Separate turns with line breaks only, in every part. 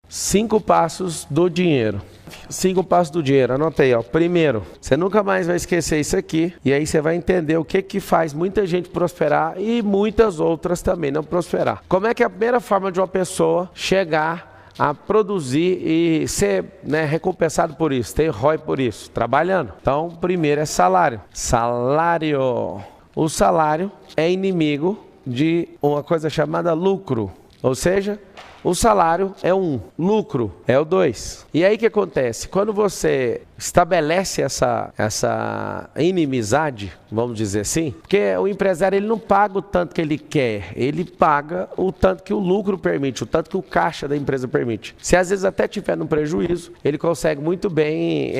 5 passos do dinheiro. 5 passos do dinheiro, anota aí, ó. Primeiro, você nunca mais vai esquecer isso aqui, e aí você vai entender o que faz muita gente prosperar e muitas outras também não prosperar. Como é que é a primeira forma de uma pessoa chegar a produzir e ser, recompensado por isso, ter ROI por isso? Trabalhando. Então, primeiro é salário. Salário. O salário é inimigo de uma coisa chamada lucro, ou seja, o salário é 1, lucro é o 2. E aí o que acontece? Quando você estabelece essa inimizade, vamos dizer assim, porque o empresário ele não paga o tanto que ele quer, ele paga o tanto que o lucro permite, o tanto que o caixa da empresa permite. Se às vezes até tiver no prejuízo, ele consegue muito bem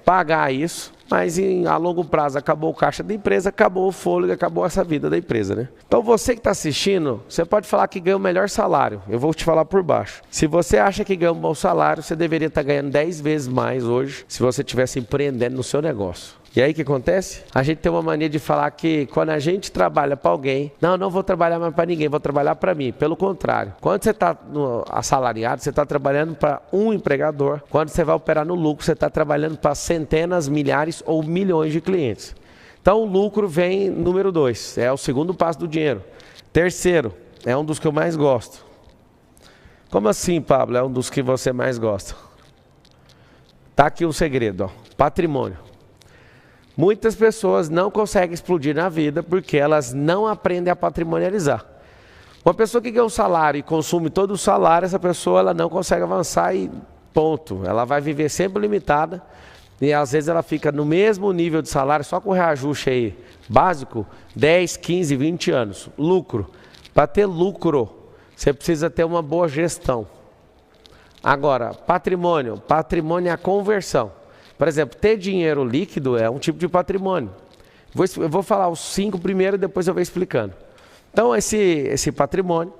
pagar isso, mas a longo prazo acabou o caixa da empresa, acabou o fôlego, acabou essa vida da empresa, né? Então você que está assistindo, você pode falar que ganha o melhor salário, eu vou te falar por baixo. Se você acha que ganha um bom salário, você deveria estar ganhando 10 vezes mais hoje, se você estivesse empreendendo no seu negócio. E aí o que acontece? A gente tem uma mania de falar que quando a gente trabalha para alguém, não vou trabalhar mais para ninguém, vou trabalhar para mim. Pelo contrário, quando você está assalariado, você está trabalhando para um empregador. Quando você vai operar no lucro, você está trabalhando para centenas, milhares ou milhões de clientes. Então o lucro vem número 2, é o segundo passo do dinheiro. Terceiro, é um dos que eu mais gosto. Como assim, Pablo? É um dos que você mais gosta? Tá aqui um segredo, ó. Patrimônio. Muitas pessoas não conseguem explodir na vida porque elas não aprendem a patrimonializar. Uma pessoa que ganha um salário e consome todo o salário, essa pessoa ela não consegue avançar e ponto. Ela vai viver sempre limitada e às vezes ela fica no mesmo nível de salário, só com reajuste aí básico, 10, 15, 20 anos. Lucro. Para ter lucro, você precisa ter uma boa gestão. Agora, patrimônio. Patrimônio é a conversão. Por exemplo, ter dinheiro líquido é um tipo de patrimônio. Eu vou falar os 5 primeiro e depois eu vou explicando. Então, esse patrimônio,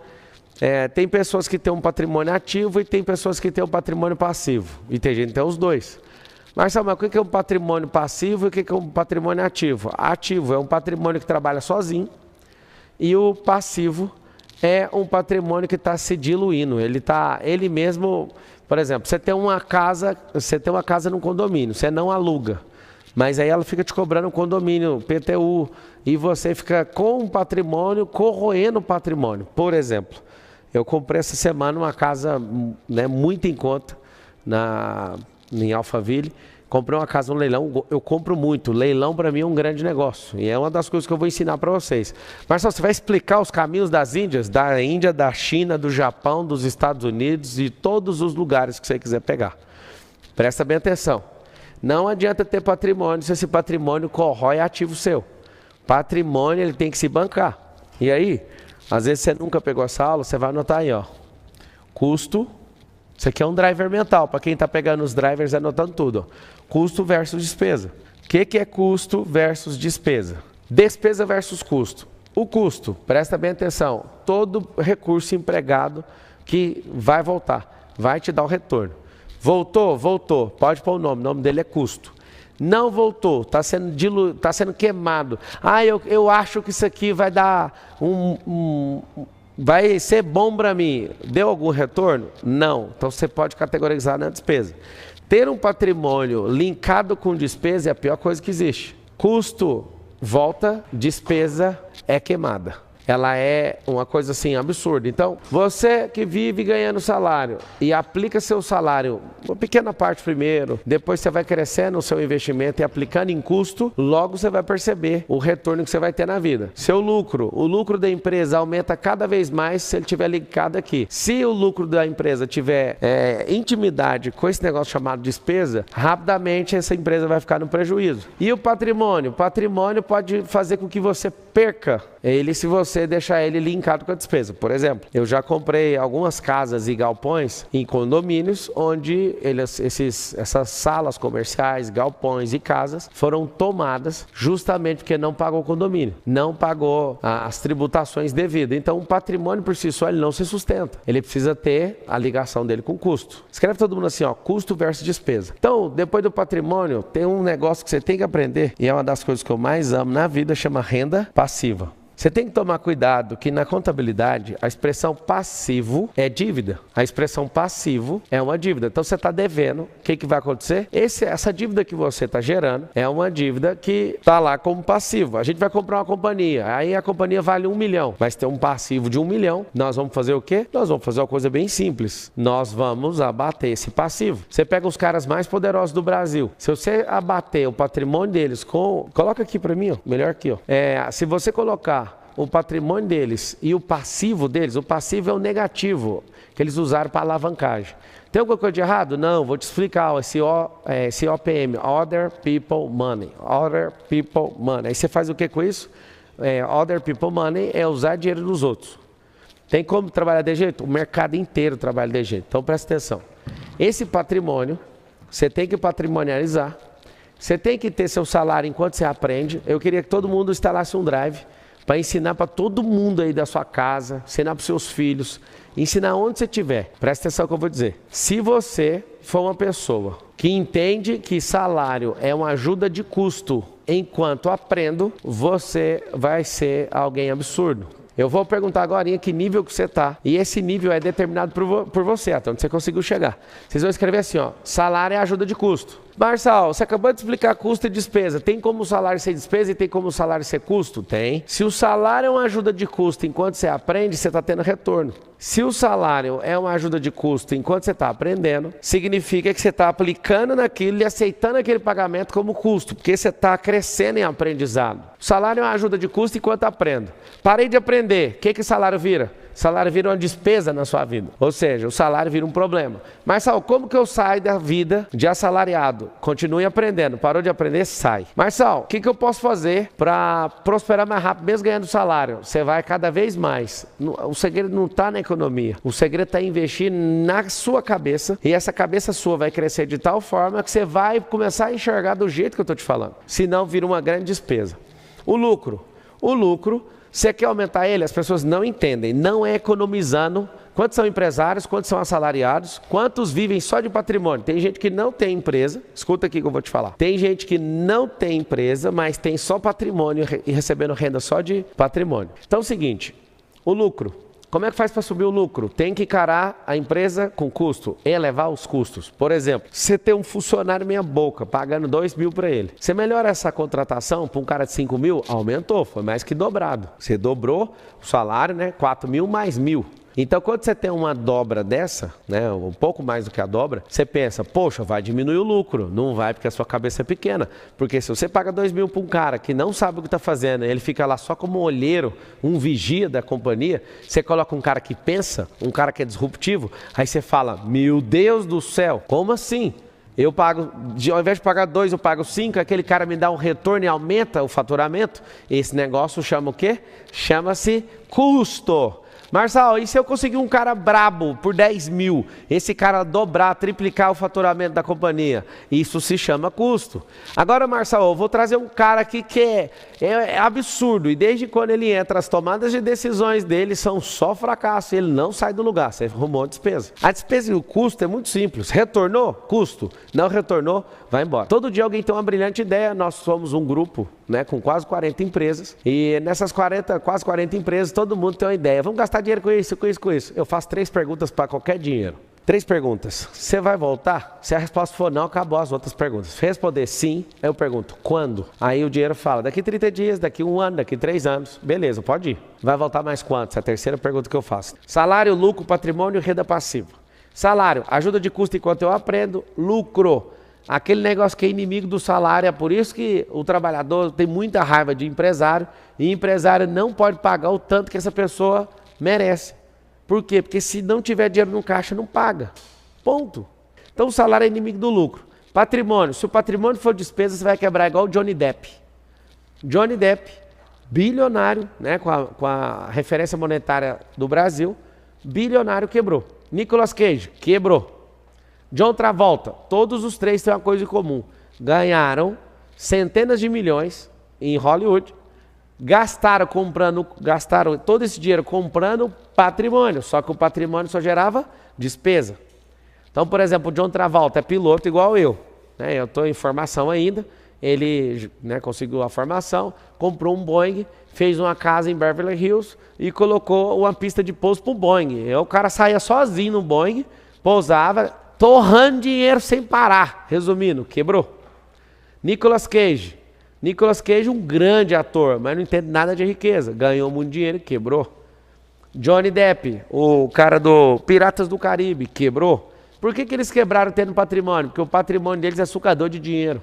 tem pessoas que têm um patrimônio ativo e tem pessoas que têm um patrimônio passivo. E tem gente que tem os dois. Marcelo, mas o que é um patrimônio passivo e o que é um patrimônio ativo? Ativo é um patrimônio que trabalha sozinho e o passivo é um patrimônio que está se diluindo. Ele mesmo... Por exemplo, você tem uma casa num condomínio, você não aluga, mas aí ela fica te cobrando um condomínio, PTU, e você fica com um patrimônio, corroendo o patrimônio. Por exemplo, eu comprei essa semana uma casa muito em conta em Alphaville. Comprei uma casa no leilão, eu compro muito. Leilão para mim é um grande negócio. E é uma das coisas que eu vou ensinar para vocês. Marcelo, você vai explicar os caminhos das Índias? Da Índia, da China, do Japão, dos Estados Unidos e todos os lugares que você quiser pegar. Presta bem atenção. Não adianta ter patrimônio se esse patrimônio corrói ativo seu. Patrimônio ele tem que se bancar. E aí, às vezes você nunca pegou essa aula, você vai anotar aí, ó. Custo. Isso aqui é um driver mental, para quem está pegando os drivers anotando tudo. Ó. Custo versus despesa. O que é custo versus despesa? Despesa versus custo. O custo, presta bem atenção, todo recurso empregado que vai voltar, vai te dar o retorno. Voltou? Voltou. Pode pôr o nome dele é custo. Não voltou, está sendo queimado. Eu acho que isso aqui vai dar vai ser bom para mim. Deu algum retorno? Não. Então você pode categorizar na despesa. Ter um patrimônio linkado com despesa é a pior coisa que existe. Custo volta, despesa é queimada. Ela é uma coisa assim absurda. Então, você que vive ganhando salário e aplica seu salário, uma pequena parte primeiro, depois você vai crescendo o seu investimento e aplicando em custo, logo você vai perceber o retorno que você vai ter na vida. Seu lucro, o lucro da empresa aumenta cada vez mais se ele estiver ligado aqui. Se o lucro da empresa tiver intimidade com esse negócio chamado despesa, rapidamente essa empresa vai ficar no prejuízo. E o patrimônio? O patrimônio pode fazer com que você perca ele se você deixar ele linkado com a despesa. Por exemplo, eu já comprei algumas casas e galpões em condomínios onde essas salas comerciais, galpões e casas foram tomadas justamente porque não pagou o condomínio, não pagou as tributações devidas. Então, o patrimônio por si só ele não se sustenta. Ele precisa ter a ligação dele com o custo. Escreve todo mundo assim, ó, custo versus despesa. Então, depois do patrimônio, tem um negócio que você tem que aprender e é uma das coisas que eu mais amo na vida, chama renda passiva. Você tem que tomar cuidado que na contabilidade a expressão passivo é dívida. A expressão passivo é uma dívida. Então você está devendo. O que vai acontecer? Essa dívida que você está gerando é uma dívida que está lá como passivo. A gente vai comprar uma companhia. Aí a companhia vale 1 milhão. Vai ter um passivo de 1 milhão. Nós vamos fazer o quê? Nós vamos fazer uma coisa bem simples. Nós vamos abater esse passivo. Você pega os caras mais poderosos do Brasil. Se você abater o patrimônio deles com... Coloca aqui para mim, ó. Melhor aqui, ó. Se você colocar o patrimônio deles e o passivo deles, o passivo é o negativo, que eles usaram para alavancagem. Tem alguma coisa de errado? Não, vou te explicar, esse OPM, Other People Money, Other People Money. Aí você faz o que com isso? Other People Money é usar dinheiro dos outros. Tem como trabalhar de jeito? O mercado inteiro trabalha de jeito, então presta atenção. Esse patrimônio, você tem que patrimonializar, você tem que ter seu salário enquanto você aprende. Eu queria que todo mundo instalasse um drive, para ensinar para todo mundo aí da sua casa, ensinar para os seus filhos, ensinar onde você estiver. Presta atenção no que eu vou dizer. Se você for uma pessoa que entende que salário é uma ajuda de custo, enquanto aprendo, você vai ser alguém absurdo. Eu vou perguntar agora em que nível que você está. E esse nível é determinado por você, até onde você conseguiu chegar. Vocês vão escrever assim, ó, salário é ajuda de custo. Marçal, você acabou de explicar custo e despesa. Tem como o salário ser despesa e tem como o salário ser custo? Tem. Se o salário é uma ajuda de custo enquanto você aprende, você está tendo retorno. Se o salário é uma ajuda de custo enquanto você está aprendendo, significa que você está aplicando naquilo e aceitando aquele pagamento como custo, porque você está crescendo em aprendizado. O salário é uma ajuda de custo enquanto aprendo. Parei de aprender, o que o salário vira? O salário vira uma despesa na sua vida. Ou seja, o salário vira um problema. Marçal, como que eu saio da vida de assalariado? Continue aprendendo. Parou de aprender, sai. Marçal, o que eu posso fazer para prosperar mais rápido, mesmo ganhando salário? Você vai cada vez mais. O segredo não está na economia. O segredo está em investir na sua cabeça. E essa cabeça sua vai crescer de tal forma que você vai começar a enxergar do jeito que eu estou te falando. Senão vira uma grande despesa. O lucro. Você quer aumentar ele? As pessoas não entendem, não é economizando. Quantos são empresários, quantos são assalariados, quantos vivem só de patrimônio? Tem gente que não tem empresa, escuta aqui que eu vou te falar. Tem gente que não tem empresa, mas tem só patrimônio e recebendo renda só de patrimônio. Então é o seguinte, o lucro. Como é que faz para subir o lucro? Tem que encarar a empresa com custo, elevar os custos. Por exemplo, você tem um funcionário meia boca, pagando 2 mil para ele. Você melhora essa contratação para um cara de 5 mil? Aumentou, foi mais que dobrado. Você dobrou o salário, né? 4 mil mais 1.000. Então, quando você tem uma dobra dessa, né, um pouco mais do que a dobra, você pensa, poxa, vai diminuir o lucro. Não vai, porque a sua cabeça é pequena. Porque se você paga 2 mil para um cara que não sabe o que está fazendo, ele fica lá só como um olheiro, um vigia da companhia, você coloca um cara que pensa, um cara que é disruptivo, aí você fala, meu Deus do céu, como assim? Eu pago, ao invés de pagar 2, eu pago 5, aquele cara me dá um retorno e aumenta o faturamento. Esse negócio chama o quê? Chama-se custo. Marçal, e se eu conseguir um cara brabo por 10 mil, esse cara dobrar, triplicar o faturamento da companhia? Isso se chama custo. Agora, Marçal, eu vou trazer um cara aqui que é absurdo, e desde quando ele entra, as tomadas de decisões dele são só fracasso, ele não sai do lugar, você arrumou a despesa. A despesa e o custo é muito simples, retornou? Custo. Não retornou? Vai embora. Todo dia alguém tem uma brilhante ideia, nós somos um grupo, né, com quase 40 empresas, e nessas quase 40 empresas, todo mundo tem uma ideia. Vamos gastar dinheiro com isso, com isso, com isso. Eu faço 3 perguntas para qualquer dinheiro. 3 perguntas. Você vai voltar? Se a resposta for não, acabou as outras perguntas. Se responder sim, eu pergunto, quando? Aí o dinheiro fala, daqui 30 dias, daqui 1 ano, daqui 3 anos. Beleza, pode ir. Vai voltar mais quanto? Essa é a terceira pergunta que eu faço. Salário, lucro, patrimônio, renda passiva. Salário, ajuda de custo enquanto eu aprendo. Lucro, aquele negócio que é inimigo do salário. É por isso que o trabalhador tem muita raiva de empresário. E empresário não pode pagar o tanto que essa pessoa merece. Por quê? Porque se não tiver dinheiro no caixa, não paga. Ponto. Então o salário é inimigo do lucro. Patrimônio. Se o patrimônio for despesa, você vai quebrar igual o Johnny Depp. Johnny Depp, bilionário, né, com a referência monetária do Brasil, bilionário, quebrou. Nicolas Cage, quebrou. John Travolta, todos os 3 têm uma coisa em comum. Ganharam centenas de milhões em Hollywood. Gastaram todo esse dinheiro comprando patrimônio, só que o patrimônio só gerava despesa. Então, por exemplo, o John Travolta é piloto igual eu, né? Eu estou em formação ainda, ele, né, conseguiu a formação, comprou um Boeing, fez uma casa em Beverly Hills e colocou uma pista de pouso pro Boeing. E o cara saía sozinho no Boeing, pousava, torrando dinheiro sem parar. Resumindo, quebrou. Nicolas Cage. Nicolas Cage, um grande ator, mas não entende nada de riqueza. Ganhou muito dinheiro e quebrou. Johnny Depp, o cara do Piratas do Caribe, quebrou. Por que eles quebraram tendo patrimônio? Porque o patrimônio deles é sucador de dinheiro.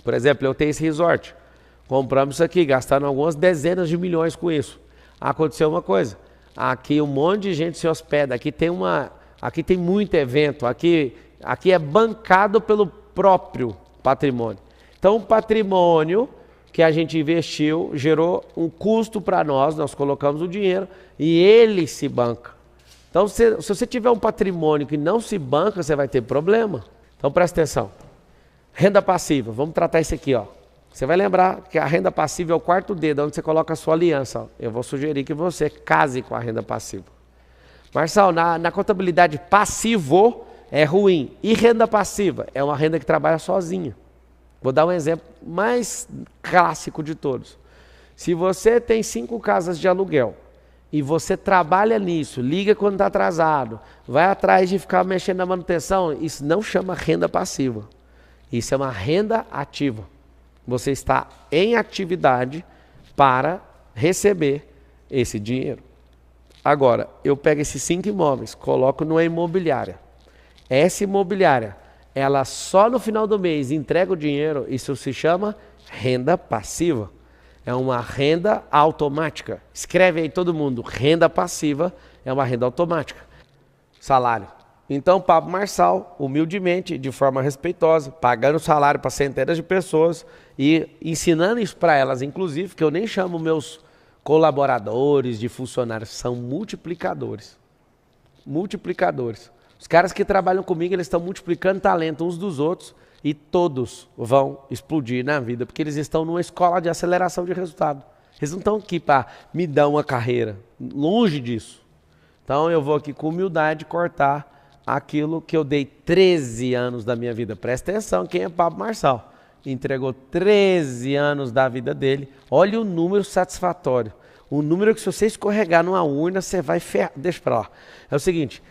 Por exemplo, eu tenho esse resort. Compramos isso aqui, gastando algumas dezenas de milhões com isso. Aconteceu uma coisa. Aqui um monte de gente se hospeda. Aqui tem muito evento. Aqui é bancado pelo próprio patrimônio. Então, o patrimônio que a gente investiu gerou um custo para nós colocamos o dinheiro e ele se banca. Então, se você tiver um patrimônio que não se banca, você vai ter problema. Então, presta atenção. Renda passiva, vamos tratar isso aqui, ó. Você vai lembrar que a renda passiva é o quarto dedo, onde você coloca a sua aliança. Ó. Eu vou sugerir que você case com a renda passiva. Marçal, na contabilidade passivo é ruim. E renda passiva? É uma renda que trabalha sozinha. Vou dar um exemplo mais clássico de todos. Se você tem 5 casas de aluguel e você trabalha nisso, liga quando está atrasado, vai atrás de ficar mexendo na manutenção, isso não chama renda passiva. Isso é uma renda ativa. Você está em atividade para receber esse dinheiro. Agora, eu pego esses 5 imóveis, coloco numa imobiliária. Essa imobiliária, ela só no final do mês entrega o dinheiro, isso se chama renda passiva. É uma renda automática. Escreve aí todo mundo, renda passiva é uma renda automática. Salário. Então, Pablo Marçal, humildemente, de forma respeitosa, pagando salário para centenas de pessoas e ensinando isso para elas, inclusive, que eu nem chamo meus colaboradores de funcionários, são multiplicadores. Multiplicadores. Os caras que trabalham comigo, eles estão multiplicando talento uns dos outros e todos vão explodir na vida, porque eles estão numa escola de aceleração de resultado. Eles não estão aqui para me dar uma carreira, longe disso. Então, eu vou aqui com humildade cortar aquilo que eu dei 13 anos da minha vida. Presta atenção, quem é Pablo Marçal? Entregou 13 anos da vida dele. Olha o número satisfatório. O número que se você escorregar numa urna, você vai ferrar. Deixa pra lá. É o seguinte,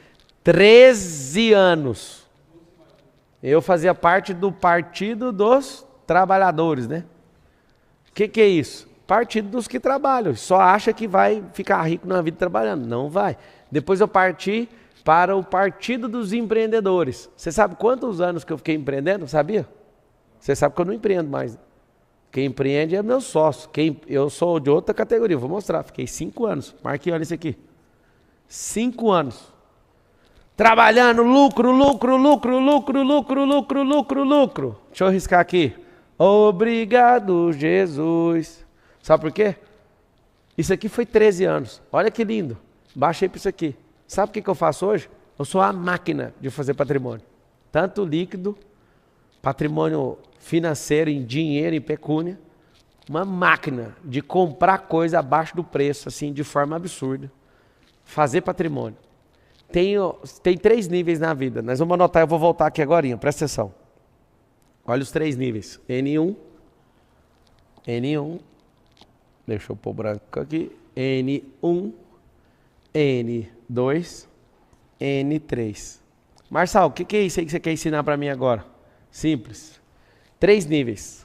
13 anos. Eu fazia parte do Partido dos Trabalhadores, né? O que é isso? Partido dos que trabalham. Só acha que vai ficar rico na vida trabalhando. Não vai. Depois eu parti para o Partido dos Empreendedores. Você sabe quantos anos que eu fiquei empreendendo? Sabia? Você sabe que eu não empreendo mais. Quem empreende é meu sócio. Eu sou de outra categoria, vou mostrar. Fiquei 5 anos. Marquei, olha isso aqui. 5 anos. Trabalhando, lucro. Deixa eu riscar aqui. Obrigado, Jesus. Sabe por quê? Isso aqui foi 13 anos. Olha que lindo. Baixei para isso aqui. Sabe o que eu faço hoje? Eu sou a máquina de fazer patrimônio. Tanto líquido, patrimônio financeiro, em dinheiro, em pecúnia. Uma máquina de comprar coisa abaixo do preço, assim, de forma absurda. Fazer patrimônio. Tem 3 níveis na vida. Nós vamos anotar, eu vou voltar aqui agora, presta atenção. Olha os 3 níveis. N1. Deixa eu pôr branco aqui. N1. N2, N3. Marçal, o que é isso aí que você quer ensinar para mim agora? Simples. 3 níveis.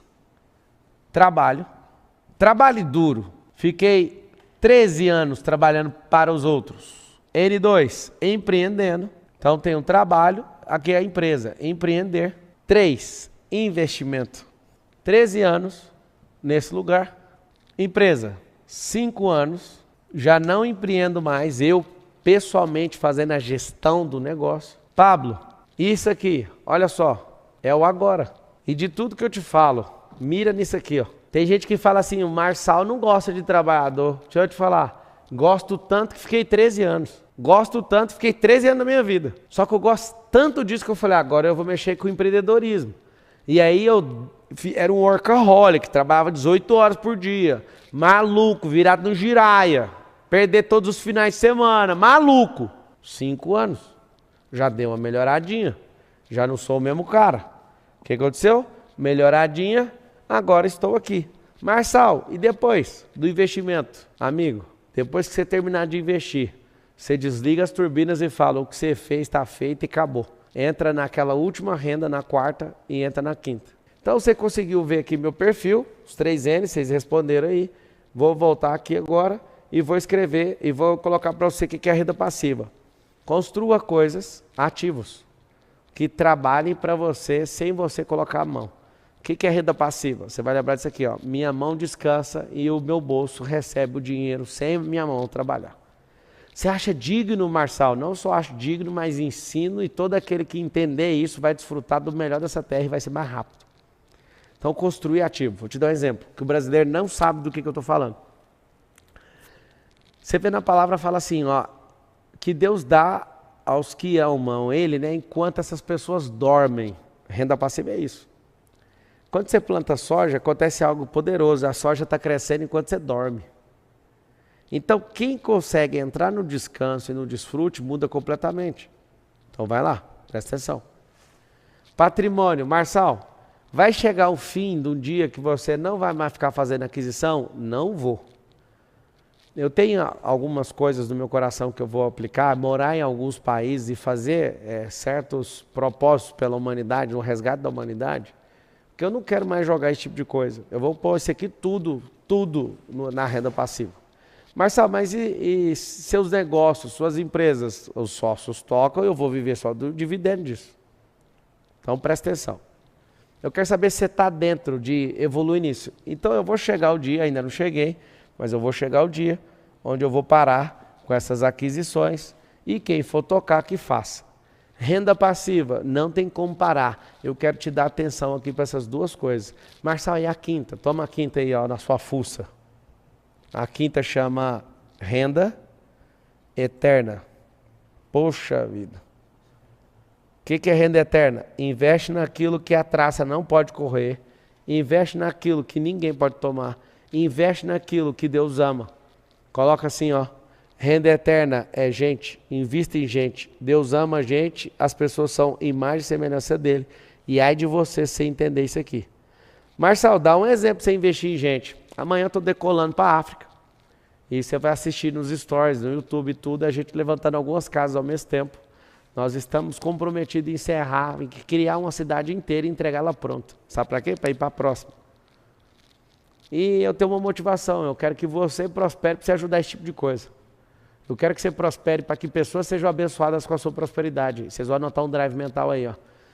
Trabalho duro. Fiquei 13 anos trabalhando para os outros. N2, empreendendo. Então tem um trabalho, aqui é a empresa, empreender. 3, investimento. 13 anos nesse lugar. Empresa, 5 anos. Já não empreendo mais, eu pessoalmente fazendo a gestão do negócio. Pablo, isso aqui, olha só, é o agora. E de tudo que eu te falo, mira nisso aqui, ó. Tem gente que fala assim, o Marçal não gosta de trabalhador. Deixa eu te falar, gosto tanto que fiquei 13 anos. Gosto tanto, fiquei 13 anos da minha vida. Só que eu gosto tanto disso que eu falei, agora eu vou mexer com empreendedorismo. E aí eu era um workaholic, trabalhava 18 horas por dia. Maluco, virado no giraia. Perder todos os finais de semana, maluco. 5 anos, já deu uma melhoradinha, já não sou o mesmo cara. O que aconteceu? Melhoradinha, agora estou aqui. Marçal, e depois do investimento? Amigo, depois que você terminar de investir, você desliga as turbinas e fala, o que você fez está feito e acabou. Entra naquela última renda, na quarta, e entra na quinta. Então você conseguiu ver aqui meu perfil, os 3 N, vocês responderam aí. Vou voltar aqui agora e vou escrever e vou colocar para você o que é renda passiva. Construa coisas, ativos, que trabalhem para você sem você colocar a mão. O que é renda passiva? Você vai lembrar disso aqui, ó. Minha mão descansa e o meu bolso recebe o dinheiro sem minha mão trabalhar. Você acha digno, Marçal? Não só acho digno, mas ensino e todo aquele que entender isso vai desfrutar do melhor dessa terra e vai ser mais rápido. Então, construir ativo. Vou te dar um exemplo, que o brasileiro não sabe do que eu estou falando. Você vê na palavra, fala assim, ó, que Deus dá aos que amam Ele, né, enquanto essas pessoas dormem. Renda passiva é isso. Quando você planta soja, acontece algo poderoso. A soja está crescendo enquanto você dorme. Então, quem consegue entrar no descanso e no desfrute, muda completamente. Então, vai lá, presta atenção. Patrimônio, Marçal. Vai chegar o fim de um dia que você não vai mais ficar fazendo aquisição? Não vou. Eu tenho algumas coisas no meu coração que eu vou aplicar, morar em alguns países e fazer certos propósitos pela humanidade, no resgate da humanidade, porque eu não quero mais jogar esse tipo de coisa. Eu vou pôr isso aqui tudo na renda passiva. Marçal, mas e seus negócios, suas empresas, os sócios tocam, eu vou viver só do dividendo disso. Então presta atenção. Eu quero saber se você está dentro de evoluir nisso. Então eu vou chegar o dia, ainda não cheguei, mas eu vou chegar o dia onde eu vou parar com essas aquisições e quem for tocar que faça. Renda passiva, não tem como parar. Eu quero te dar atenção aqui para essas duas coisas. Marçal, e a quinta? Toma a quinta aí, ó, na sua fuça. A quinta chama renda eterna. Poxa vida. O que é renda eterna? Investe naquilo que a traça não pode correr. Investe naquilo que ninguém pode tomar. Investe naquilo que Deus ama. Coloca assim, ó. Renda eterna é gente. Invista em gente. Deus ama a gente. As pessoas são imagem e semelhança dele. E ai de você sem entender isso aqui. Marçal, dá um exemplo para você investir em gente. Amanhã eu estou decolando para a África. E você vai assistir nos stories, no YouTube e tudo, a gente levantando algumas casas ao mesmo tempo. Nós estamos comprometidos em encerrar, em criar uma cidade inteira e entregar ela pronta. Sabe para quê? Para ir para a próxima. E eu tenho uma motivação, eu quero que você prospere para você ajudar esse tipo de coisa. Eu quero que você prospere para que pessoas sejam abençoadas com a sua prosperidade. Vocês vão anotar um drive mental aí, ó.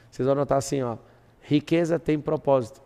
Vocês vão anotar assim, ó. Riqueza tem propósito.